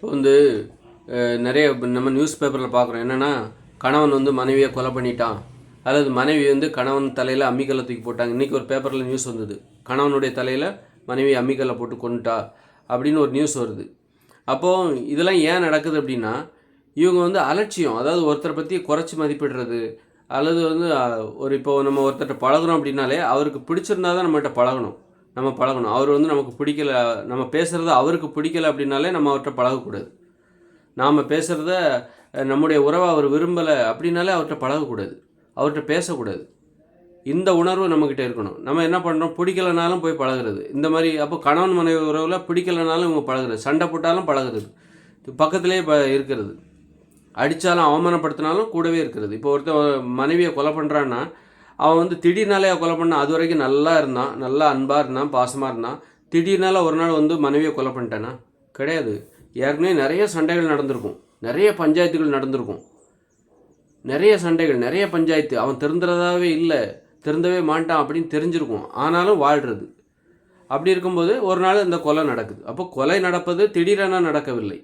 இப்போ வந்து நிறைய நம்ம நியூஸ் பேப்பரில் பார்க்குறோம். என்னென்னா, கணவன் வந்து மனைவியை கொலை பண்ணிட்டான், அல்லது மனைவி வந்து கணவன் தலையில் அம்மிக்கல்லை தூக்கி போட்டாங்க. இன்றைக்கி ஒரு பேப்பரில் நியூஸ் வந்தது, கணவனுடைய தலையில் மனைவி அம்மிக்கல்லை போட்டு கொண்டுட்டா அப்படின்னு ஒரு நியூஸ் வருது. அப்போது இதெல்லாம் ஏன் நடக்குது அப்படின்னா, இவங்க வந்து அலட்சியம், அதாவது ஒருத்தரை பற்றி குறைச்சி மதிப்பிடுறது, அல்லது வந்து ஒரு இப்போ நம்ம ஒருத்தர்கிட்ட பழகுறோம் அப்படின்னாலே அவருக்கு பிடிச்சிருந்தா தான் நம்மகிட்ட பழகணும். அவர் வந்து நமக்கு பிடிக்கல, நம்ம பேசுகிறது அவருக்கு பிடிக்கலை அப்படின்னாலே நம்ம அவர்கிட்ட பழகக்கூடாது. நாம் பேசுகிறத நம்முடைய உறவை அவர் விரும்பலை அப்படின்னாலே அவர்கிட்ட பழகக்கூடாது, அவர்கிட்ட பேசக்கூடாது. இந்த உணர்வு நம்மக்கிட்ட இருக்கணும். நம்ம என்ன பண்ணுறோம், பிடிக்கலைனாலும் போய் பழகிறது இந்த மாதிரி. அப்போ கணவன் மனைவி உறவில் பிடிக்கலைனாலும் இவங்க பழகிறது, சண்டை போட்டாலும் பழகிறது, பக்கத்துலேயே இருக்கிறது, அடித்தாலும் அவமானப்படுத்தினாலும் கூடவே இருக்கிறது. இப்போ ஒருத்தர் மனைவியை கொலை பண்ணுறான்னா, அவன் வந்து திடீர்னாலே கொலை பண்ணான், அது வரைக்கும் நல்லா இருந்தான், நல்லா அன்பாக இருந்தான், பாசமாக இருந்தான். திடீர்னால ஒரு நாள் வந்து மனைவியை கொலை பண்ணிட்டானா? கிடையாது. ஏற்கனவே நிறைய சண்டைகள் நடந்திருக்கும், நிறைய பஞ்சாயத்துகள் நடந்திருக்கும், நிறைய சண்டைகள், நிறைய பஞ்சாயத்து. அவன் திருந்துறதாகவே இல்லை, திருந்தவே மாட்டான் அப்படின்னு தெரிஞ்சிருக்கும், ஆனாலும் வாழ்கிறது. அப்படி இருக்கும்போது ஒரு நாள் இந்த கொலை நடக்குது. அப்போ கொலை நடப்பது திடீரென நடக்கவில்லை,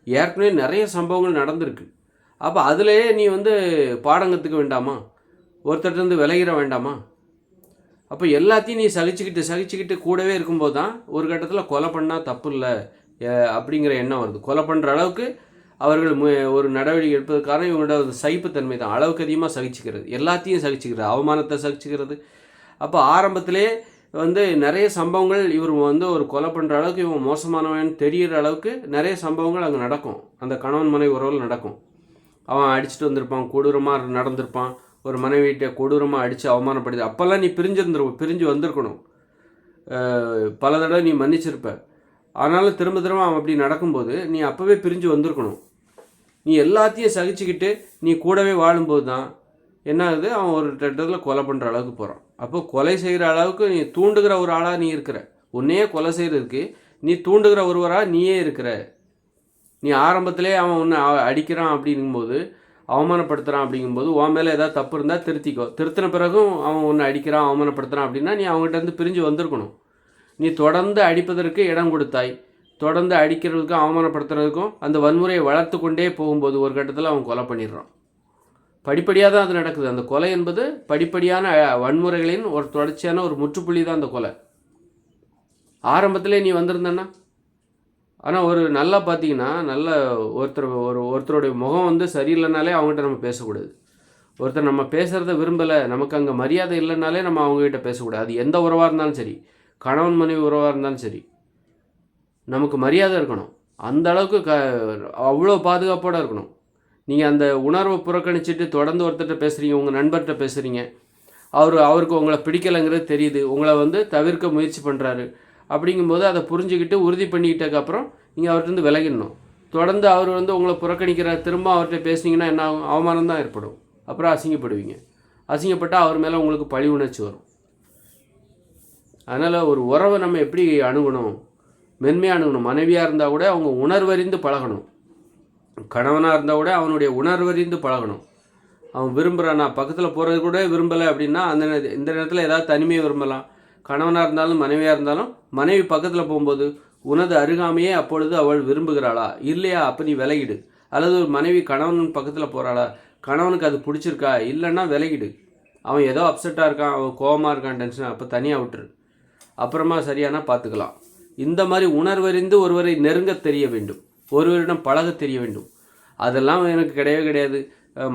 ஏற்கனவே நிறைய சம்பவங்கள் நடந்திருக்கு. அப்போ அதிலேயே நீ வந்து பாடம் கற்றுக்க வேண்டாமா? ஒருத்தர்கிட்ட விலகிட வேண்டாமா? அப்போ எல்லாத்தையும் நீ சகிச்சுக்கிட்டு கூடவே இருக்கும்போது தான் ஒரு கட்டத்தில் கொலை பண்ணால் தப்பு இல்லை அப்படிங்கிற எண்ணம் வருது. கொலை பண்ணுற அளவுக்கு அவர்கள் ஒரு நடவடிக்கை எடுப்பதற்கான இவங்களோட சகிப்புத்தன்மை தான். அளவுக்கு அதிகமாக சகிச்சுக்கிறது, எல்லாத்தையும் சகிச்சுக்கிறது, அவமானத்தை சகிச்சுக்கிறது. அப்போ ஆரம்பத்திலே வந்து நிறைய சம்பவங்கள், இவர் வந்து ஒரு கொலை பண்ணுற அளவுக்கு இவன் மோசமானவன் தெரிகிற அளவுக்கு நிறைய சம்பவங்கள் அங்கே நடக்கும், அந்த கணவன் மனைவி உறவில் நடக்கும். அவன் அடிச்சுட்டு வந்திருப்பான், கொடூரமாக நடந்திருப்பான், ஒரு மனைவியிட்ட கொடூரமாக அடித்து அவமானப்படுது. அப்போல்லாம் நீ பிரிஞ்சு வந்திருக்கணும், பல தடவை நீ மன்னிச்சிருப்ப. ஆனாலும் திரும்ப அவன் அப்படி நடக்கும்போது நீ அப்போவே பிரிஞ்சு வந்திருக்கணும். நீ எல்லாத்தையும் சகிச்சுக்கிட்டு நீ கூடவே வாழும்போது தான் என்ன ஆகுது, அவன் ஒரு இடத்துல கொலை பண்ணுற அளவுக்கு போகிறான். அப்போ கொலை செய்கிற அளவுக்கு நீ தூண்டுகிற ஒரு ஆளாக நீ இருக்கிற, உன்னையே கொலை செய்கிறதுக்கு நீ தூண்டுகிற ஒருவராக நீயே இருக்கிற. நீ ஆரம்பத்திலே அவன் உன்னை அடிக்கிறான் அப்படிங்கும்போது, அவமானப்படுத்துகிறான் அப்படிங்கும்போது, உன் மேலே ஏதாவது தப்பு இருந்தால் திருத்திக்கோ. திருத்தின பிறகும் அவன் உன்னை அடிக்கிறான், அவமானப்படுத்துகிறான் அப்படின்னா நீ அவங்ககிட்ட இருந்து பிரிஞ்சு வந்திருக்கணும். நீ தொடர்ந்து அடிப்பதற்கு இடம் கொடுத்தாய், தொடர்ந்து அடிக்கிறதுக்கும் அவமானப்படுத்துறதுக்கும் அந்த வன்முறையை வளர்த்து கொண்டே போகும்போது ஒரு கட்டத்தில் அவன் கொலை பண்ணிடுறான். படிப்படியாக தான் அது நடக்குது. அந்த கொலை என்பது படிப்படியான வன்முறைகளின் ஒரு தொடர்ச்சியான ஒரு முற்றுப்புள்ளி தான் அந்த கொலை. ஆரம்பத்திலே நீ வந்திருந்தன்னா, ஆனால் ஒரு நல்லா பார்த்தீங்கன்னா, நல்ல ஒருத்தருடைய முகம் வந்து சரியில்லைனாலே அவங்ககிட்ட நம்ம பேசக்கூடாது. ஒருத்தர் நம்ம பேசுகிறத விரும்பலை, நமக்கு அங்கே மரியாதை இல்லைனாலே நம்ம அவங்ககிட்ட பேசக்கூடாது. அது எந்த உறவாக இருந்தாலும் சரி, கணவன் மனைவி உறவாக இருந்தாலும் சரி, நமக்கு மரியாதை இருக்கணும். அந்த அளவுக்கு அவ்வளோ பாதுகாப்போடு இருக்கணும். நீங்கள் அந்த உணர்வை புறக்கணிச்சிட்டு தொடர்ந்து ஒருத்தர்கிட்ட பேசுகிறீங்க, உங்கள் நண்பர்கிட்ட பேசுகிறீங்க, அவருக்கு உங்களை பிடிக்கலைங்கிறது தெரியுது, உங்களை வந்து தவிர்க்க முயற்சி பண்ணுறாரு. அப்படிங்கும்போது அதை புரிஞ்சுக்கிட்டு உறுதி பண்ணிக்கிட்டதுக்கப்புறம் நீங்கள் அவர்கிட்ட விலகிடணும். தொடர்ந்து அவர் வந்து உங்களை புறக்கணிக்கிறார், திரும்ப அவர்கிட்ட பேசுனீங்கன்னா என்ன ஆகும், அவமானம் தான் ஏற்படும். அப்புறம் அசிங்கப்படுவீங்க. அசிங்கப்பட்டால் அவர் மேலே உங்களுக்கு பழி உணர்ச்சி வரும். அதனால் ஒரு உறவை நம்ம எப்படி அணுகணும், மென்மையாக அணுகணும். மனைவியாக இருந்தால் கூட அவங்க உணர்வறிந்து பழகணும், கணவனாக இருந்தால் கூட அவனுடைய உணர்வறிந்து பழகணும். அவன் விரும்புகிறான், நான் பக்கத்தில் போகிறது கூட விரும்பலை அப்படின்னா இந்த நேரத்தில் ஏதாவது தனிமையை விரும்பலாம். கணவனாக இருந்தாலும் மனைவியாக இருந்தாலும், மனைவி பக்கத்தில் போகும்போது உனது அருகாமையே அப்பொழுது அவள் விரும்புகிறாளா இல்லையா, அப்போ நீ விலகிடு. அல்லது ஒரு மனைவி கணவன் பக்கத்தில் போகிறாளா, கணவனுக்கு அது பிடிச்சிருக்கா இல்லைன்னா விலகிடு. அவன் ஏதோ அப்செட்டாக இருக்கான், அவன் கோபமாக இருக்கான், டென்ஷனாக, அப்போ தனியாக விட்டுரு, அப்புறமா சரியானா பார்த்துக்கலாம். இந்த மாதிரி உணர்வறிந்து ஒருவரை நெருங்க தெரிய வேண்டும், ஒருவரிடம் பழக தெரிய வேண்டும். அதெல்லாம் எனக்கு கிடையவே கிடையாது.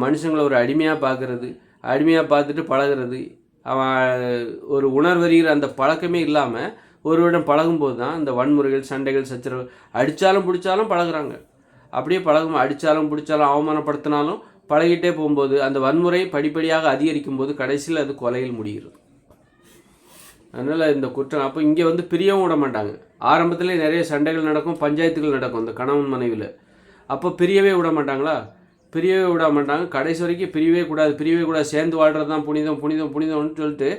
மனுஷங்களை ஒரு அடிமையாக பார்க்குறது, அடிமையாக பார்த்துட்டு பழகிறது, அவன் ஒரு உணர்வறிகிற அந்த பழக்கமே இல்லாமல் ஒருவரிடம் பழகும்போது தான் இந்த வன்முறைகள், சண்டைகள், சச்சரவு, அடித்தாலும் பிடிச்சாலும் பழகுறாங்க. அப்படியே அடித்தாலும் பிடிச்சாலும் அவமானப்படுத்தினாலும் பழகிட்டே போகும்போது அந்த வன்முறை படிப்படியாக அதிகரிக்கும் போது கடைசியில் அது கொலையில் முடிகிறது. அதனால் இந்த குற்றம் அப்போ இங்கே வந்து பிரியவும் விட மாட்டாங்க. ஆரம்பத்திலே நிறைய சண்டைகள் நடக்கும், பஞ்சாயத்துகள் நடக்கும் இந்த கணவன் மனைவியில். அப்போ பிரியவே விட மாட்டாங்களா? பிரியவே விட மாட்டாங்க. கடைசி வரைக்கும் பிரியவே கூடாது, சேர்ந்து வாழ்கிறது தான் புனிதம்னு சொல்லிட்டு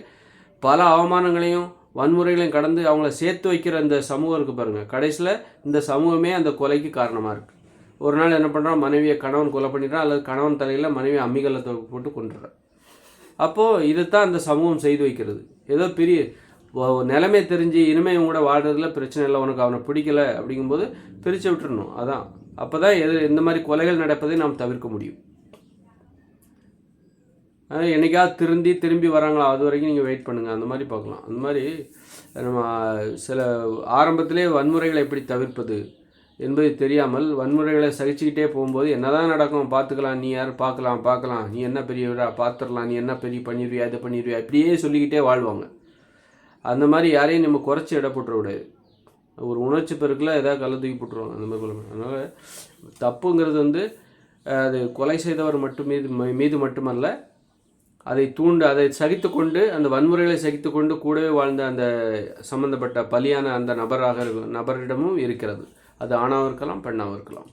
பல அவமானங்களையும் வன்முறைகளையும் கடந்து அவங்கள சேர்த்து வைக்கிற இந்த சமூகம் இருக்குது பாருங்கள். கடைசியில் இந்த சமூகமே அந்த கொலைக்கு காரணமாக இருக்குது. ஒரு நாள் என்ன பண்ணுறான், மனைவியை கணவன் கொலை பண்ணிடுறான், அல்லது கணவன் தலையில் மனைவி அம்மிகளை போட்டு கொண்டுடுறான். அப்போது இதுதான் அந்த சமூகம் செய்து வைக்கிறது. ஏதோ பெரிய நிலைமை தெரிஞ்சு இனிமேல் இவங்க கூட வாழ்கிறதுல பிரச்சனை இல்லை, உனக்கு அவனை பிடிக்கலை அப்படிங்கும்போது பிரித்து விட்டுறணும். அதான் அப்போ தான் இந்த மாதிரி கொலைகள் நடப்பதை நாம் தவிர்க்க முடியும். என்னைக்காவது திரும்பி வராங்களா, அது வரைக்கும் நீங்கள் வெயிட் பண்ணுங்கள், அந்த மாதிரி பார்க்கலாம். அந்த மாதிரி நம்ம சில ஆரம்பத்திலே வன்முறைகளை எப்படி தவிர்ப்பது என்பது தெரியாமல் வன்முறைகளை சகிச்சுக்கிட்டே போகும்போது என்னதான் நடக்கும் பார்த்துக்கலாம், நீ யார் பார்க்கலாம், நீ என்ன பெரியவரா பார்த்துடலாம், நீ என்ன பெரிய பண்ணிடுவியா, இதை பண்ணிடுவியா, இப்படியே சொல்லிக்கிட்டே வாழ்வாங்க. அந்த மாதிரி யாரையும் நம்ம குறைச்சி இட போட்டுற விடாது. ஒரு உணர்ச்சி பெருக்கில் எதாவது கள்ள தூக்கி போட்டுருவாங்க அந்த மாதிரி கொலை. அதனால் தப்புங்கிறது அது கொலை செய்தவர் மீது மட்டுமல்ல, அதை சகித்து கொண்டு அந்த வன்முறைகளை சகித்து கொண்டு கூடவே வாழ்ந்த அந்த சம்பந்தப்பட்ட பலியான அந்த நபரிடமும் இருக்கிறது. அது ஆணாக இருக்கலாம், பெண்ணாக இருக்கலாம்.